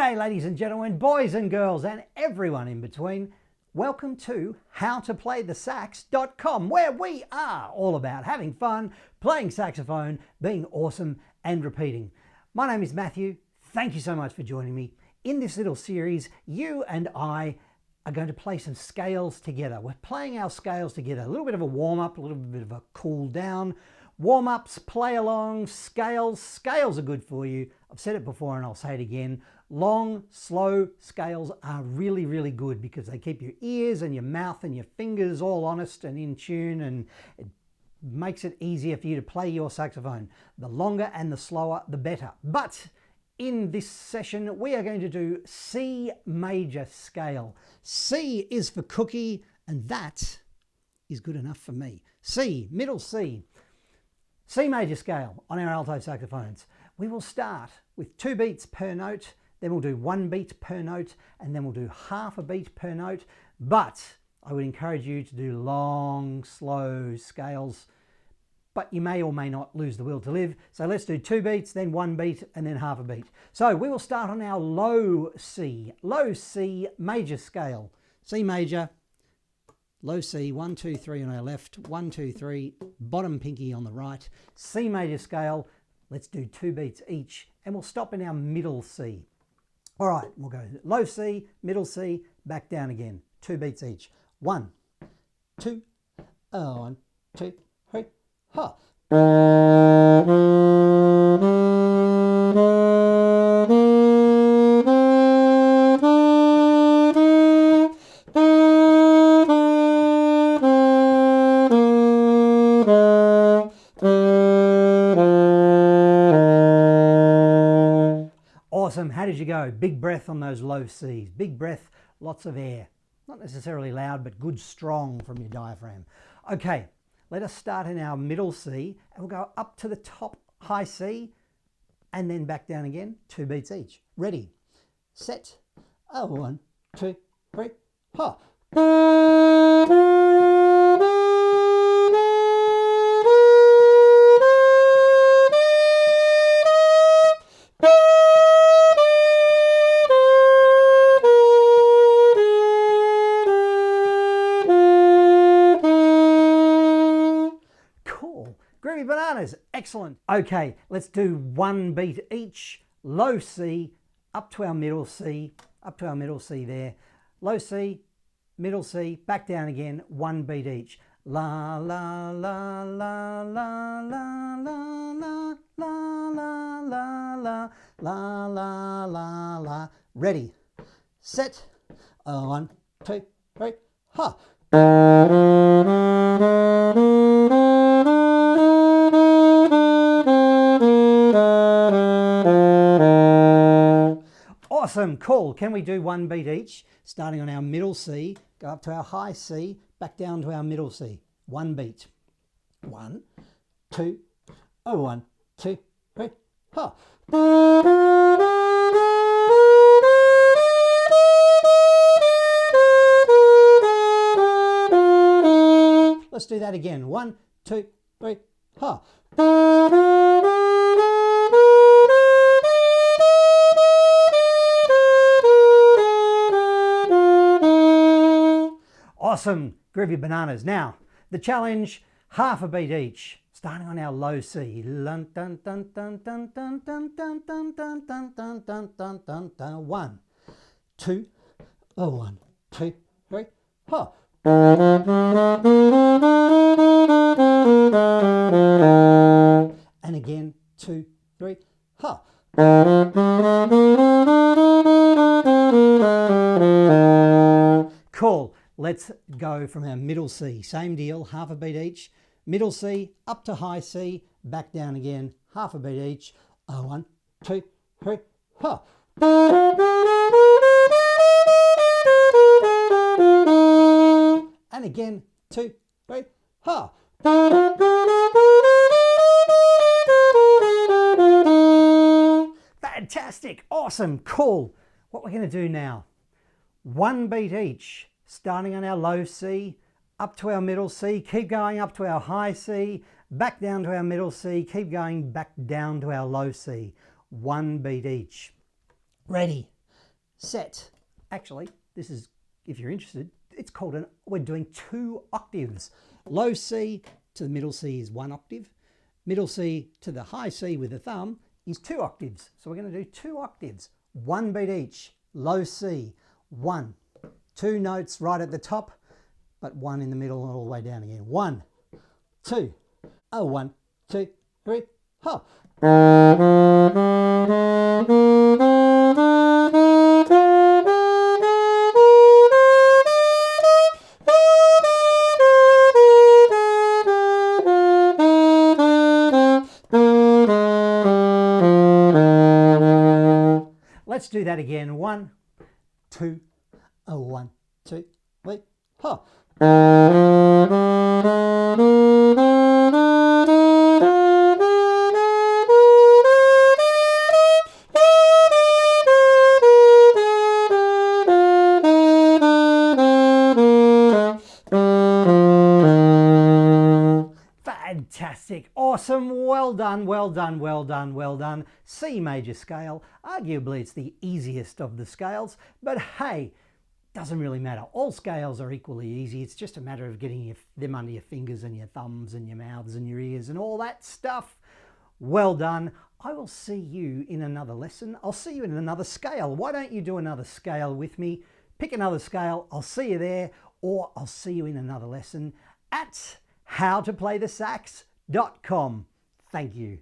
G'day ladies and gentlemen, boys and girls and everyone in between. Welcome to howtoplaythesax.com, where we are all about having fun, playing saxophone, being awesome and repeating. My name is Matthew. Thank you so much for joining me. In this little series, you and I are going to play some scales together. We're playing our scales together. A little bit of a warm-up, a little bit of a cool down. Warm-ups, play-alongs, scales. Scales are good for you. I've said it before and I'll say it again. Long, slow scales are really, really good because they keep your ears and your mouth and your fingers all honest and in tune, and it makes it easier for you to play your saxophone. The longer and the slower, the better. But in this session, we are going to do C major scale. C is for cookie, and that is good enough for me. C, middle C. C major scale on our alto saxophones. We will start with 2 beats per note, then we'll do 1 beat per note, and then we'll do half a beat per note. But I would encourage you to do long, slow scales, but you may or may not lose the will to live. So let's do 2 beats, then 1 beat, and then half a beat. So we will start on our low C major scale. C major, low C, 1, 2, 3 on our left, 1, 2, 3, bottom pinky on the right. C major scale, let's do 2 beats each, and we'll stop in our middle C. All right, we'll go low C, middle C, back down again. 2 beats each. 1, 2, 1, 2, 3, ha. Awesome. How did you go? Big breath on those low C's. Big breath, lots of air. Not necessarily loud, but good strong from your diaphragm. Okay, let us start in our middle C, and we'll go up to the top high C and then back down again. 2 beats each. Ready, set, 1, 2, 3, ha. Groovy bananas, excellent. Okay, let's do 1 beat each. Low C, up to our middle C, there. Low C, middle C, back down again, 1 beat each. La la la la la la la la la la la la la la la la. Ready, set, 1, 2, 3, ha. Awesome, cool. Can we do 1 beat each? Starting on our middle C, go up to our high C, back down to our middle C. 1 beat. 1, 2, 1, 2, 3, ha. Let's do that again. 1, 2, 3, ha. Awesome, groovy bananas. Now, the challenge, half a beat each, starting on our low C. 1, 2, 1, 2, 3, ha. And again, 2, 3, ha. Cool. Let's go from our middle C. Same deal, half a beat each. Middle C, up to high C, back down again, half a beat each. 1, 2, 3, ha. And again, 2, 3, ha. Fantastic, awesome, cool. What we're going to do now, 1 beat each. Starting on our low C, up to our middle C, keep going up to our high C, back down to our middle C, keep going back down to our low C. 1 beat each. Ready, set. Actually, this is, if you're interested, it's called we're doing 2 octaves. Low C to the middle C is 1 octave. Middle C to the high C with the thumb is 2 octaves. So we're going to do 2 octaves, 1 beat each. Low C, 1. 2 notes right at the top, but 1 in the middle and all the way down again. 1, 2, 1, 2, 3, ha. Let's do that again. 1, 2, 1, 2, 3, ha. Fantastic, awesome, well done, well done, well done, well done. C major scale, arguably it's the easiest of the scales, but hey, doesn't really matter. All scales are equally easy. It's just a matter of getting them under your fingers and your thumbs and your mouths and your ears and all that stuff. Well done. I will see you in another lesson. I'll see you in another scale. Why don't you do another scale with me? Pick another scale. I'll see you there, or I'll see you in another lesson at howtoplaythesax.com. Thank you.